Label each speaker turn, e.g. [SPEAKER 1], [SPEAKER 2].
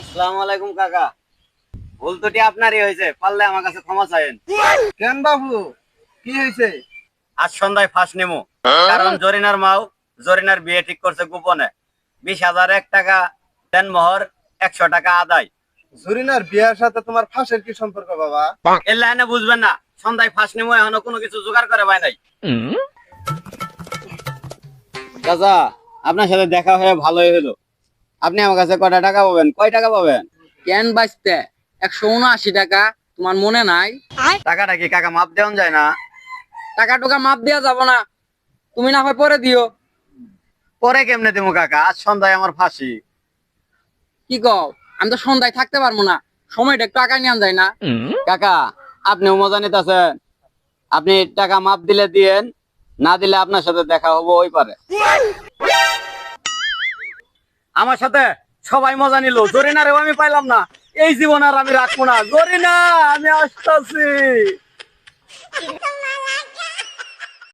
[SPEAKER 1] আসসালামু আলাইকুম কাকা। ভুল ত্রুটি আপনারই হয়েছে, পারলে আমার কাছে ক্ষমা চাইেন।
[SPEAKER 2] কেন বাবু, কি হয়েছে?
[SPEAKER 1] আজ সন্ধ্যায় ফাঁস নেমু, কারণ জরিনার মাও জরিনার বিয়ে ঠিক করছে গোপনে। 20,001 টাকা দেন মোহর, 100 টাকা আদায়।
[SPEAKER 2] জরিনার বিয়ার সাথে তোমার ফাঁসের কি সম্পর্ক বাবা?
[SPEAKER 1] এর লাইনে বুঝবেন না, সন্ধ্যায় ফাঁস নেমু, এখনো কোনো কিছু জোগাড় করে পাই নাই। চাচা, আপনার সাথে দেখা হয়ে ভালোই হলো। আপনি আমার কাছে কয়টা টাকা পাবেন? কয় টাকা পাবেন?
[SPEAKER 3] কেন বাঁচতে 179 টাকা, তোমার মনে নাই?
[SPEAKER 1] টাকাটা কি কাকা মাপ দেওয়া যায় না?
[SPEAKER 3] টাকা টুকা মাপ দেওয়া যাব না, তুমি না হয় পরে দিও।
[SPEAKER 1] পরে কেমনে দেবো কাকা? আজ সন্ধ্যায় আমার ফাঁসি।
[SPEAKER 3] কি কও? আমি তো সন্ধ্যায় থাকতে পারবো না, সময়টা একটু আগায় নিয়ে যায় না?
[SPEAKER 1] কাকা, আপনিও মজা নিতেছেন। আপনি টাকা মাপ দিলে দিয়েন, না দিলে আপনার সাথে দেখা হবো ওই পারে। আমার সাথে সবাই মজা নিল, জরিনারেও আমি পাইলাম না। এই জীবন আর আমি রাখবো না। জরিনা, আমি আসতেছি।